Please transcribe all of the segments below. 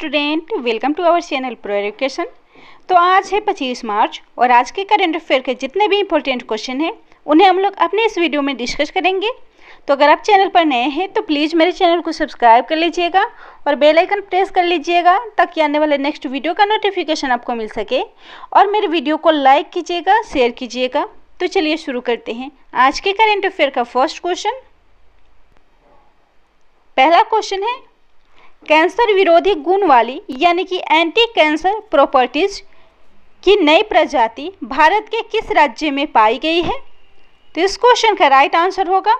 Student, welcome to our channel Pro Education. तो आज है 25 मार्च और आज के करंट अफेयर के जितने भी इंपॉर्टेंट क्वेश्चन हैं उन्हें हम लोग अपने इस वीडियो में डिस्कस करेंगे। तो अगर आप चैनल पर नए हैं तो प्लीज़ मेरे चैनल को सब्सक्राइब कर लीजिएगा और बेल आइकन प्रेस कर लीजिएगा ताकि आने वाले नेक्स्ट वीडियो का नोटिफिकेशन आपको मिल सके। और मेरे वीडियो को लाइक कीजिएगा, शेयर कीजिएगा। तो चलिए शुरू करते हैं आज के करंट अफेयर का फर्स्ट क्वेश्चन। पहला क्वेश्चन है, कैंसर विरोधी गुण वाली यानी कि एंटी कैंसर प्रॉपर्टीज की नई प्रजाति भारत के किस राज्य में पाई गई है? तो इस क्वेश्चन का राइट आंसर होगा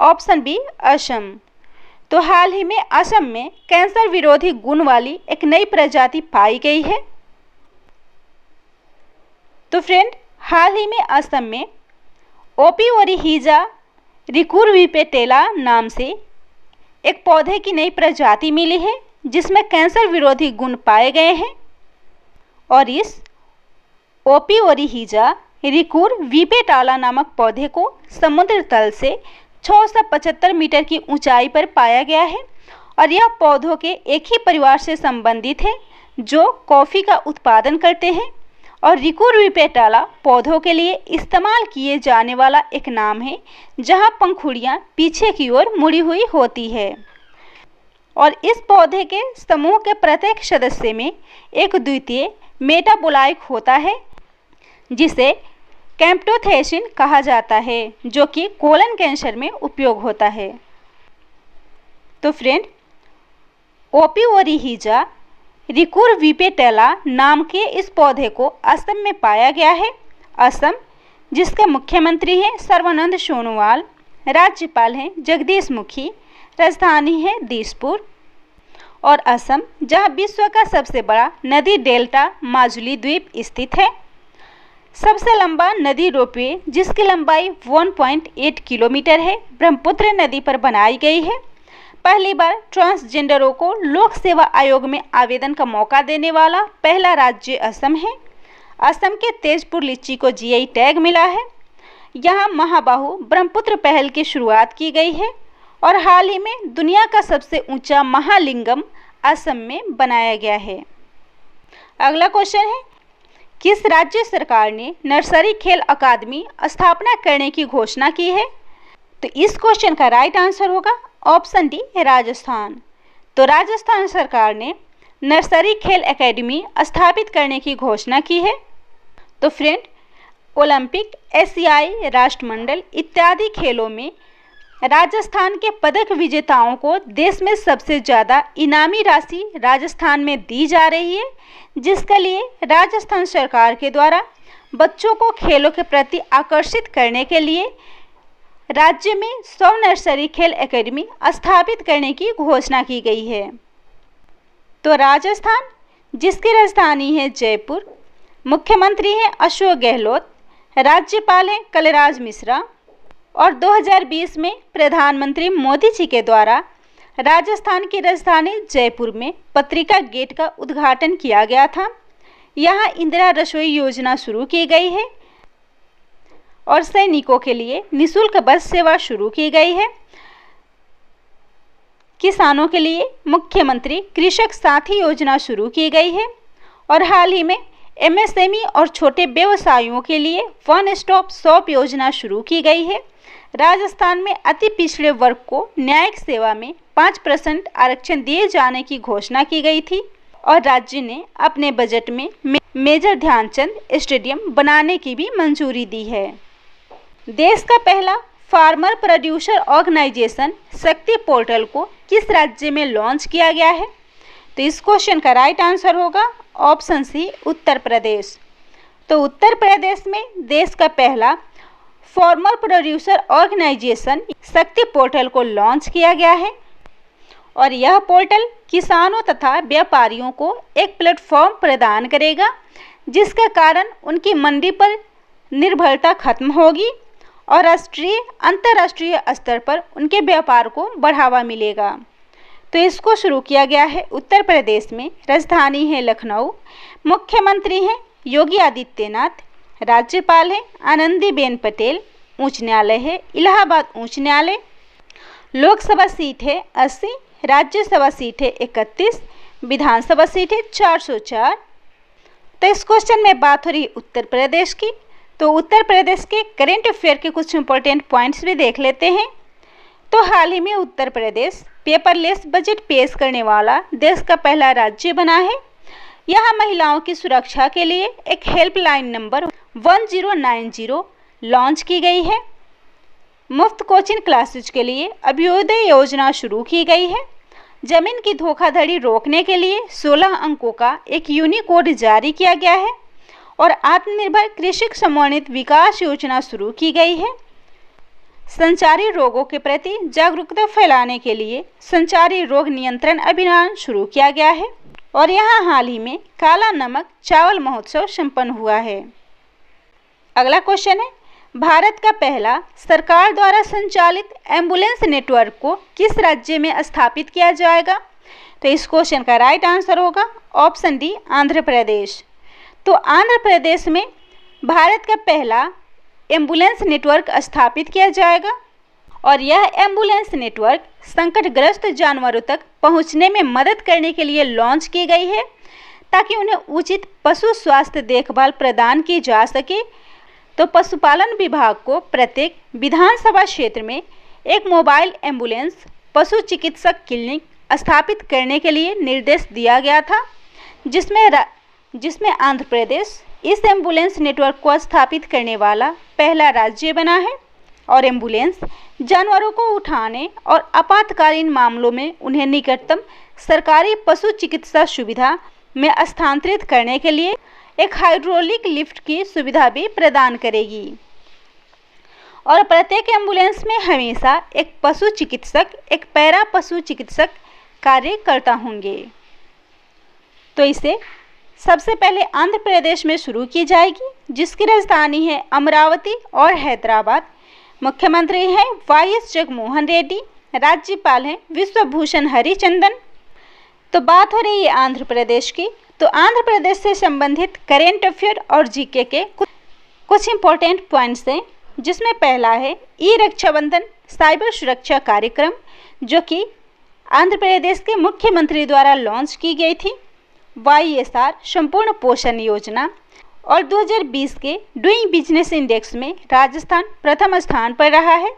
ऑप्शन बी, असम। तो हाल ही में असम में कैंसर विरोधी गुण वाली एक नई प्रजाति पाई गई है। तो फ्रेंड, हाल ही में असम में ओपिओरिहिजा रिकुरविपेटेला नाम से एक पौधे की नई प्रजाति मिली है जिसमें कैंसर विरोधी गुण पाए गए हैं। और इस ओपिओरिहिजा रिकुरविपेटाला नामक पौधे को समुद्र तल से 675 मीटर की ऊंचाई पर पाया गया है। और यह पौधों के एक ही परिवार से संबंधित है जो कॉफ़ी का उत्पादन करते हैं। और रिकुरविपेटाला पौधों के लिए इस्तेमाल किए जाने वाला एक नाम है जहां पंखुड़ियां पीछे की ओर मुड़ी हुई होती है। और इस पौधे के समूह के प्रत्येक सदस्य में एक द्वितीय मेटाबोलाइट होता है जिसे कैम्प्टोथेसिन कहा जाता है, जो कि कोलन कैंसर में उपयोग होता है। तो फ्रेंड, ओपिओरिहिजा रिकुरविपेटेला नाम के इस पौधे को असम में पाया गया है। असम, जिसके मुख्यमंत्री हैं सर्बानंद सोनोवाल, राज्यपाल हैं जगदीश मुखी, राजधानी है दिसपुर। और असम, जहां विश्व का सबसे बड़ा नदी डेल्टा माजुली द्वीप स्थित है। सबसे लंबा नदी रोपवे जिसकी लंबाई 1.8 किलोमीटर है, ब्रह्मपुत्र नदी पर बनाई गई है। पहली बार ट्रांसजेंडरों को लोक सेवा आयोग में आवेदन का मौका देने वाला पहला राज्य असम है। असम के तेजपुर लीची को जीआई टैग मिला है। यहाँ महाबाहु ब्रह्मपुत्र पहल की शुरुआत की गई है। और हाल ही में दुनिया का सबसे ऊंचा महालिंगम असम में बनाया गया है। अगला क्वेश्चन है, किस राज्य सरकार ने नर्सरी खेल अकादमी स्थापना करने की घोषणा की है? तो इस क्वेश्चन का राइट आंसर होगा ऑप्शन डी, राजस्थान। तो राजस्थान सरकार ने नर्सरी खेल एकेडमी स्थापित करने की घोषणा की है। तो फ्रेंड, ओलंपिक, एशियाई राष्ट्रमंडल इत्यादि खेलों में राजस्थान के पदक विजेताओं को देश में सबसे ज़्यादा इनामी राशि राजस्थान में दी जा रही है, जिसके लिए राजस्थान सरकार के द्वारा बच्चों को खेलों के प्रति आकर्षित करने के लिए राज्य में 100 नर्सरी खेल एकेडमी स्थापित करने की घोषणा की गई है। तो राजस्थान, जिसकी राजधानी है जयपुर, मुख्यमंत्री हैं अशोक गहलोत, राज्यपाल हैं कलराज मिश्रा। और 2020 में प्रधानमंत्री मोदी जी के द्वारा राजस्थान की राजधानी जयपुर में पत्रिका गेट का उद्घाटन किया गया था। यहाँ इंदिरा रसोई योजना शुरू की गई है और सैनिकों के लिए निःशुल्क बस सेवा शुरू की गई है। किसानों के लिए मुख्यमंत्री कृषक साथी योजना शुरू की गई है। और हाल ही में एमएसएमई और छोटे व्यवसायों के लिए वन स्टॉप शॉप योजना शुरू की गई है। राजस्थान में अति पिछड़े वर्ग को न्यायिक सेवा में 5% आरक्षण दिए जाने की घोषणा की गई थी। और राज्य ने अपने बजट में मेजर ध्यानचंद स्टेडियम बनाने की भी मंजूरी दी है। देश का पहला फार्मर प्रोड्यूसर ऑर्गेनाइजेशन शक्ति पोर्टल को किस राज्य में लॉन्च किया गया है? तो इस क्वेश्चन का राइट आंसर होगा ऑप्शन सी, उत्तर प्रदेश। तो उत्तर प्रदेश में देश का पहला फार्मर प्रोड्यूसर ऑर्गेनाइजेशन शक्ति पोर्टल को लॉन्च किया गया है। और यह पोर्टल किसानों तथा व्यापारियों को एक प्लेटफॉर्म प्रदान करेगा जिसके कारण उनकी मंडी पर निर्भरता खत्म होगी और राष्ट्रीय अंतर्राष्ट्रीय स्तर पर उनके व्यापार को बढ़ावा मिलेगा। तो इसको शुरू किया गया है उत्तर प्रदेश में, राजधानी है लखनऊ, मुख्यमंत्री हैं योगी आदित्यनाथ, राज्यपाल है आनंदीबेन पटेल, उच्च न्यायालय है इलाहाबाद उच्च न्यायालय। लोकसभा सीट है 80, राज्यसभा सीट है 31, विधानसभा सीट है 404। तो इस क्वेश्चन में बात हो रही है उत्तर प्रदेश की। तो उत्तर प्रदेश के करेंट अफेयर के कुछ इंपॉर्टेंट पॉइंट्स भी देख लेते हैं। तो हाल ही में उत्तर प्रदेश पेपरलेस बजट पेश करने वाला देश का पहला राज्य बना है। यहाँ महिलाओं की सुरक्षा के लिए एक हेल्पलाइन नंबर 1090 लॉन्च की गई है। मुफ्त कोचिंग क्लासेज के लिए अभ्युदय योजना शुरू की गई है। जमीन की धोखाधड़ी रोकने के लिए 16 अंकों का एक यूनिकोड जारी किया गया है और आत्मनिर्भर कृषक समन्वित विकास योजना शुरू की गई है। संचारी रोगों के प्रति जागरूकता फैलाने के लिए संचारी रोग नियंत्रण अभियान शुरू किया गया है और यहाँ हाल ही में काला नमक चावल महोत्सव संपन्न हुआ है। अगला क्वेश्चन है, भारत का पहला सरकार द्वारा संचालित एम्बुलेंस नेटवर्क को किस राज्य में स्थापित किया जाएगा? तो इस क्वेश्चन का राइट आंसर होगा ऑप्शन डी, आंध्र प्रदेश। तो आंध्र प्रदेश में भारत का पहला एम्बुलेंस नेटवर्क स्थापित किया जाएगा और यह एम्बुलेंस नेटवर्क संकटग्रस्त जानवरों तक पहुंचने में मदद करने के लिए लॉन्च की गई है ताकि उन्हें उचित पशु स्वास्थ्य देखभाल प्रदान की जा सके। तो पशुपालन विभाग को प्रत्येक विधानसभा क्षेत्र में एक मोबाइल एम्बुलेंस पशु चिकित्सक क्लिनिक स्थापित करने के लिए निर्देश दिया गया था, जिसमें आंध्र प्रदेश इस एम्बुलेंस नेटवर्क को स्थापित करने वाला पहला राज्य बना है और एम्बुलेंस जानवरों को उठाने और आपातकालीन मामलों में उन्हें निकटतम सरकारी पशु चिकित्सा सुविधा में स्थानांतरित करने के लिए एक हाइड्रोलिक लिफ्ट की सुविधा भी प्रदान करेगी और प्रत्येक एम्बुलेंस में हमेशा एक पशु चिकित्सक, एक पैरा पशु चिकित्सक कार्य करता होंगे। तो इसे सबसे पहले आंध्र प्रदेश में शुरू की जाएगी, जिसकी राजधानी है अमरावती और हैदराबाद। मुख्यमंत्री हैं वाईएस जगनमोहन रेड्डी, राज्यपाल हैं विश्वभूषण हरिचंदन। तो बात हो रही है आंध्र प्रदेश की। तो आंध्र प्रदेश से संबंधित करेंट अफेयर और जीके के कुछ इंपॉर्टेंट पॉइंट्स हैं, जिसमें पहला है ई रक्षाबंधन साइबर सुरक्षा कार्यक्रम, जो कि आंध्र प्रदेश के मुख्यमंत्री द्वारा लॉन्च की गई थी। वाईएसआर संपूर्ण पोषण योजना और 2020 के डूइंग बिजनेस इंडेक्स में राजस्थान प्रथम स्थान पर रहा है,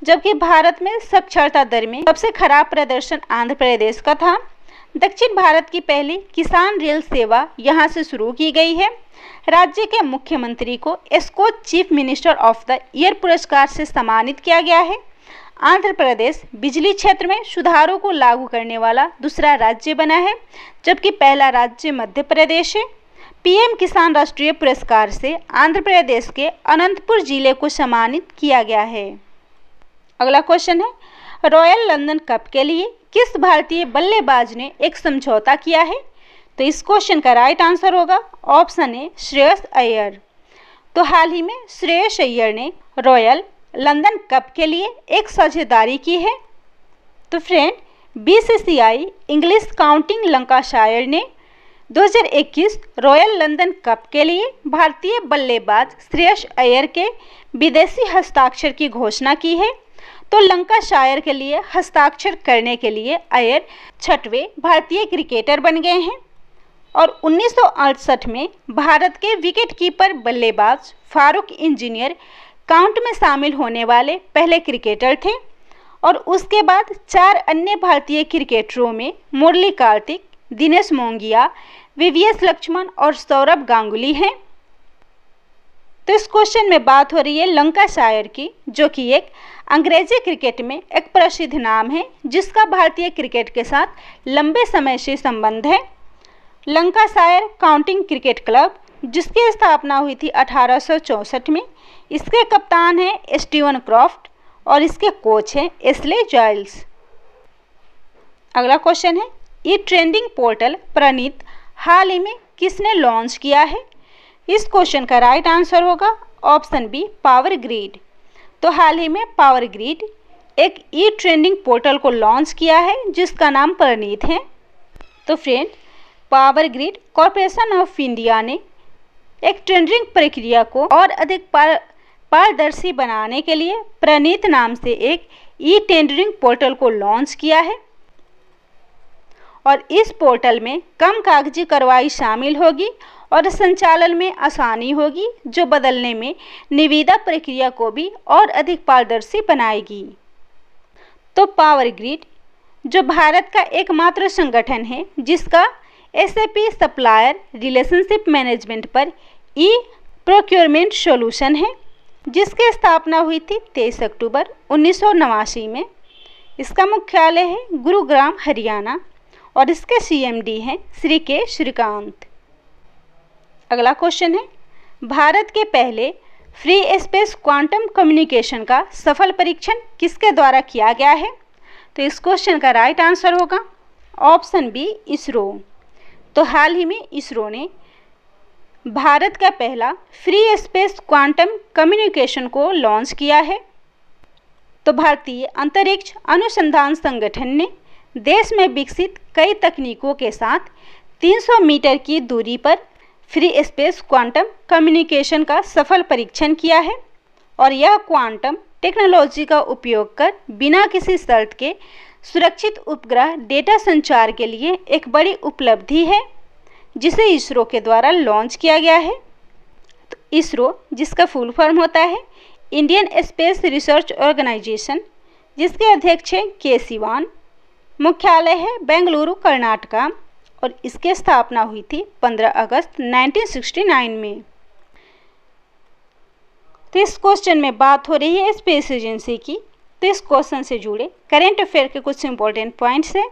जबकि भारत में साक्षरता दर में सबसे खराब प्रदर्शन आंध्र प्रदेश का था। दक्षिण भारत की पहली किसान रेल सेवा यहां से शुरू की गई है। राज्य के मुख्यमंत्री को Skoch chief minister of the year पुरस्कार से सम्मानित किया गया है। आंध्र प्रदेश बिजली क्षेत्र में सुधारों को लागू करने वाला दूसरा राज्य बना है, जबकि पहला राज्य मध्य प्रदेश है। पीएम किसान राष्ट्रीय पुरस्कार से आंध्र प्रदेश के अनंतपुर जिले को सम्मानित किया गया है। अगला क्वेश्चन है, रॉयल लंदन कप के लिए किस भारतीय बल्लेबाज ने एक समझौता किया है? तो इस क्वेश्चन का राइट आंसर होगा ऑप्शन ए, श्रेयस अय्यर। तो हाल ही में श्रेयस अय्यर ने रॉयल लंदन कप के लिए एक साझेदारी की है। तो friend, BCCI English counting Lancashire ने 2021 रॉयल लंदन कप के लिए भारतीय बल्लेबाज श्रेयस अय्यर के विदेशी हस्ताक्षर की घोषणा की है। तो लंकाशायर के लिए हस्ताक्षर करने के लिए अय्यर 6वें भारतीय क्रिकेटर बन गए हैं और 1968 में भारत के विकेटकीपर बल्लेबाज फारूक इंजीनियर काउंट में शामिल होने वाले पहले क्रिकेटर थे और उसके बाद 4 अन्य भारतीय क्रिकेटरों में मुरली कार्तिक, दिनेश मोंगिया, वीवीएस लक्ष्मण और सौरभ गांगुली हैं। तो इस क्वेश्चन में बात हो रही है लंकाशायर की, जो कि एक अंग्रेजी क्रिकेट में एक प्रसिद्ध नाम है, जिसका भारतीय क्रिकेट के साथ लंबे समय से संबंध है। लंकाशायर काउंटिंग क्रिकेट क्लब, जिसकी स्थापना हुई थी 1864 में, इसके कप्तान हैं स्टीवन क्रॉफ्ट और इसके कोच हैं एस्ले जाइल्स। अगला क्वेश्चन है, ये ट्रेंडिंग पोर्टल प्रणीत हाल ही में किसने लॉन्च किया है? इस क्वेश्चन का राइट आंसर होगा ऑप्शन बी, पावर ग्रिड। तो हाल ही में पावर ग्रिड एक ई ट्रेंडिंग पोर्टल को लॉन्च किया है, जिसका नाम प्रणीत है। तो friend, power grid corporation of India ने एक टेंडरिंग प्रक्रिया को और अधिक पारदर्शी बनाने के लिए प्रणीत नाम से एक ई टेंडरिंग पोर्टल को लॉन्च किया है और इस पोर्टल में कम कागजी कार्रवाई शामिल होगी और संचालन में आसानी होगी, जो बदलने में निविदा प्रक्रिया को भी और अधिक पारदर्शी बनाएगी। तो पावर ग्रिड, जो भारत का एकमात्र संगठन है जिसका SAP सप्लायर रिलेशनशिप मैनेजमेंट पर प्रोक्योरमेंट सॉल्यूशन है, जिसकी स्थापना हुई थी 23 अक्टूबर 1989 में। इसका मुख्यालय है गुरुग्राम, हरियाणा, और इसके CMD हैं श्री के श्रीकांत। अगला क्वेश्चन है, भारत के पहले फ्री स्पेस क्वांटम कम्युनिकेशन का सफल परीक्षण किसके द्वारा किया गया है? तो इस क्वेश्चन का राइट आंसर होगा ऑप्शन बी, इसरो। तो हाल ही में इसरो ने भारत का पहला फ्री स्पेस क्वांटम कम्युनिकेशन को लॉन्च किया है। तो भारतीय अंतरिक्ष अनुसंधान संगठन ने देश में विकसित कई तकनीकों के साथ 300 मीटर की दूरी पर फ्री स्पेस क्वांटम कम्युनिकेशन का सफल परीक्षण किया है, और यह क्वांटम टेक्नोलॉजी का उपयोग कर बिना किसी शर्त के सुरक्षित उपग्रह डेटा संचार के लिए एक बड़ी उपलब्धि है, जिसे इसरो के द्वारा लॉन्च किया गया है। तो इसरो, जिसका फुल फॉर्म होता है इंडियन स्पेस रिसर्च ऑर्गेनाइजेशन, जिसके अध्यक्ष हैं के सिवान, मुख्यालय है बेंगलुरु, कर्नाटका, और इसकी स्थापना हुई थी 15 अगस्त 1969 में। तो इस क्वेश्चन में बात हो रही है स्पेस एजेंसी की। तो इस क्वेश्चन से जुड़े करेंट अफेयर के कुछ इंपॉर्टेंट पॉइंट्स हैं,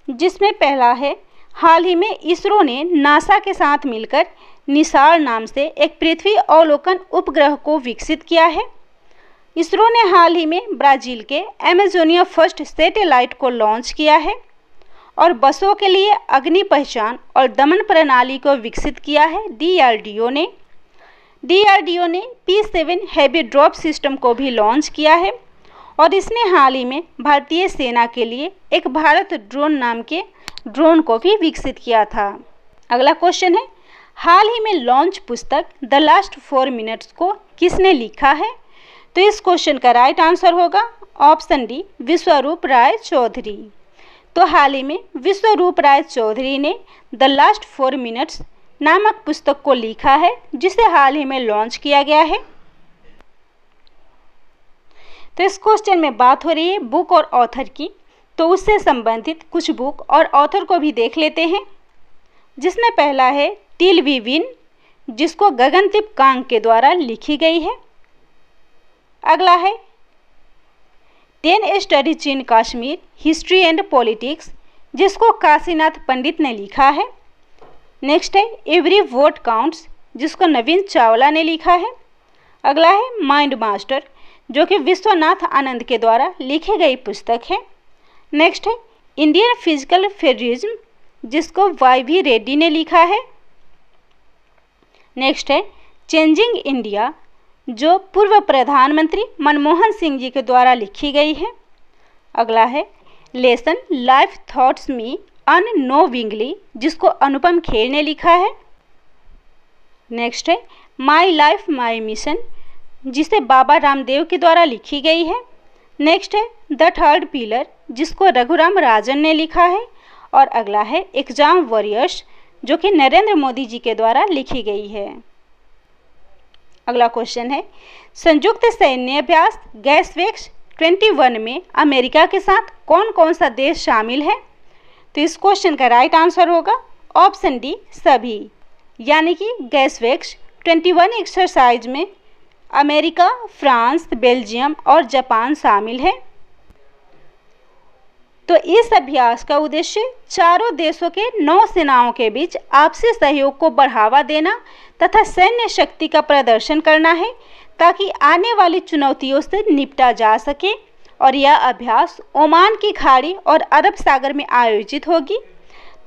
जिसमें पहला है, हाल ही में इसरो ने नासा के साथ मिलकर निसार नाम से एक पृथ्वी अवलोकन उपग्रह को विकसित किया है। इसरो ने हाल ही में ब्राज़ील के एमेजोनिया फर्स्ट सैटेलाइट को लॉन्च किया है, और बसों के लिए अग्नि पहचान और दमन प्रणाली को विकसित किया है DRDO ने। DRDO ने P7 हैवी ड्रॉप सिस्टम को भी लॉन्च किया है, और इसने हाल ही में भारतीय सेना के लिए एक भारत ड्रोन नाम के ड्रोन को भी विकसित किया था। अगला क्वेश्चन है, हाल ही में लॉन्च पुस्तक द लास्ट 4 मिनट्स को किसने लिखा है? तो इस क्वेश्चन का राइट आंसर होगा ऑप्शन डी, विश्वरूप राय चौधरी। तो हाल ही में विश्वरूप राय चौधरी ने द लास्ट 4 मिनट्स नामक पुस्तक को लिखा है, जिसे हाल ही में लॉन्च किया गया है। तो इस क्वेश्चन में बात हो रही है बुक और ऑथर की, तो उससे संबंधित कुछ बुक और ऑथर को भी देख लेते हैं, जिसमें पहला है टिल वी विन, जिसको गगनदीप कांग के द्वारा लिखी गई है। अगला है 10 studies in Kashmir history and politics, जिसको काशीनाथ पंडित ने लिखा है। नेक्स्ट है एवरी वोट काउंट्स, जिसको नवीन चावला ने लिखा है। अगला है माइंड मास्टर, जो कि विश्वनाथ आनंद के द्वारा लिखी गई पुस्तक है। नेक्स्ट है इंडियन फिजिकल फेडरिज्म, जिसको YV रेड्डी ने लिखा है। नेक्स्ट है चेंजिंग इंडिया, जो पूर्व प्रधानमंत्री मनमोहन सिंह जी के द्वारा लिखी गई है। अगला है लेसन लाइफ थॉट्स मी अननोविंगली, जिसको अनुपम खेर ने लिखा है। नेक्स्ट है माई लाइफ माई मिशन, जिसे बाबा रामदेव के द्वारा लिखी गई है। नेक्स्ट है द थर्ड पिलर, जिसको रघुराम राजन ने लिखा है। और अगला है एग्जाम वॉरियर्स, जो कि नरेंद्र मोदी जी के द्वारा लिखी गई है। अगला क्वेश्चन है संयुक्त सैन्य अभ्यास गैसवेक्स 21 में अमेरिका के साथ कौन कौन सा देश शामिल है? तो इस क्वेश्चन का राइट आंसर होगा ऑप्शन डी, सभी। यानी कि गैसवेक्स 21 एक्सरसाइज में अमेरिका, फ्रांस, बेल्जियम और जापान शामिल है। तो इस अभ्यास का उद्देश्य चारों देशों के नौसेनाओं के बीच आपसी सहयोग को बढ़ावा देना तथा सैन्य शक्ति का प्रदर्शन करना है, ताकि आने वाली चुनौतियों से निपटा जा सके। और यह अभ्यास ओमान की खाड़ी और अरब सागर में आयोजित होगी।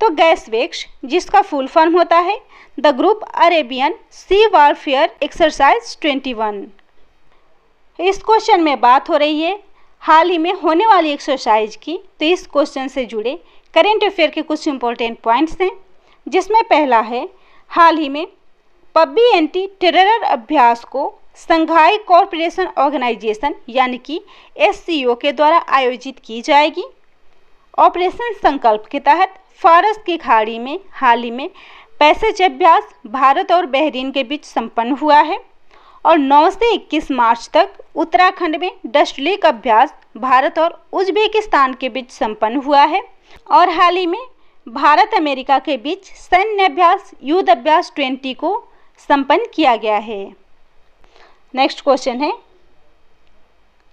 तो गैसवेक्स, जिसका फुल फॉर्म होता है the group Arabian Sea warfare exercise 21। इस क्वेश्चन में बात हो रही है हाल ही में होने वाली एक्सरसाइज की। तो इस क्वेश्चन से जुड़े करेंट अफेयर के कुछ इंपॉर्टेंट पॉइंट्स हैं, जिसमें पहला है हाल ही में पब्बी एंटी टेरर अभ्यास को संघाई कॉरपोरेशन ऑर्गेनाइजेशन यानी कि SCO के द्वारा आयोजित की जाएगी। ऑपरेशन संकल्प के तहत फारस की खाड़ी में हाल ही में पैसेज अभ्यास भारत और बहरीन के बीच संपन्न हुआ है। और 9 से 21 मार्च तक उत्तराखंड में डस्ट लीक अभ्यास भारत और उज्बेकिस्तान के बीच संपन्न हुआ है। और हाल ही में भारत अमेरिका के बीच सैन्य अभ्यास युद्ध अभ्यास 20 को संपन्न किया गया है। नेक्स्ट क्वेश्चन है,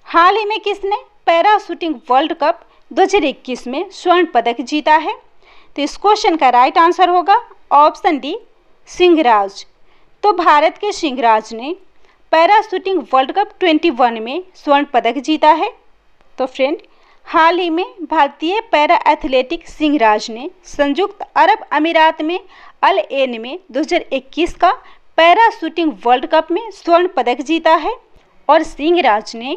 हाल ही में किसने पैरा शूटिंग वर्ल्ड कप 2021 में स्वर्ण पदक जीता है? तो इस क्वेश्चन का राइट आंसर होगा ऑप्शन डी, सिंहराज। तो भारत के सिंहराज ने पैरा शूटिंग वर्ल्ड कप 21 में स्वर्ण पदक जीता है। तो फ्रेंड, हाल ही में भारतीय पैरा एथलेटिक सिंहराज ने संयुक्त अरब अमीरात में अल एन में 2021 का पैरा शूटिंग वर्ल्ड कप में स्वर्ण पदक जीता है। और सिंहराज ने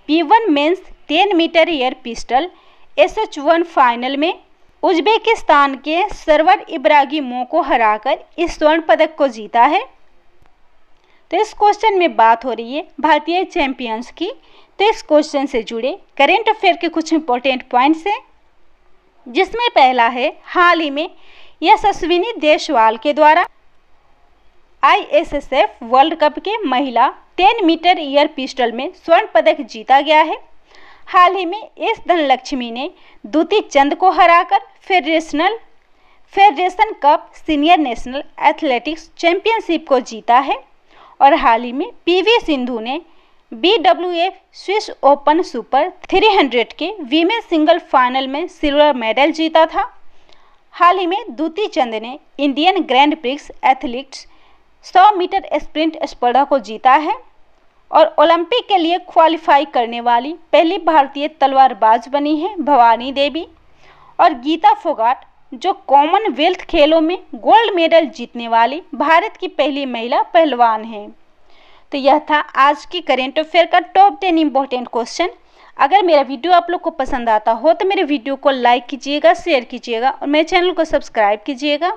P1 men's 10 metre air pistol SH1 final में उज्बेकिस्तान के सरवर इब्रागिमोव को हराकर इस स्वर्ण पदक को जीता है। तो इस क्वेश्चन में बात हो रही है भारतीय चैंपियंस की। तो इस क्वेश्चन से जुड़े करेंट अफेयर के कुछ इंपॉर्टेंट पॉइंट्स हैं, जिसमें पहला है हाल ही में यशस्विनी देशवाल के द्वारा ISSF वर्ल्ड कप के महिला 10 मीटर एयर पिस्टल में स्वर्ण पदक जीता गया है। हाल ही में एस धनलक्ष्मी ने द्युति चंद को हराकर federation cup senior national athletics championship को जीता है। और हाल ही में PV सिंधु ने BWF स्विस ओपन सुपर 300 के वीमेन सिंगल फाइनल में सिल्वर मेडल जीता था। हाल ही में द्युति चंद ने Indian grand prix athletes 100 metre sprint स्पर्धा को जीता है। और ओलंपिक के लिए क्वालिफाई करने वाली पहली भारतीय तलवारबाज बनी है भवानी देवी। और गीता फोगाट जो कॉमनवेल्थ खेलों में गोल्ड मेडल जीतने वाली भारत की पहली महिला पहलवान है। तो यह था आज की करेंट अफेयर का टॉप 10 इंपॉर्टेंट क्वेश्चन। अगर मेरा वीडियो आप लोग को पसंद आता हो तो मेरे वीडियो को लाइक कीजिएगा, शेयर कीजिएगा और मेरे चैनल को सब्सक्राइब कीजिएगा।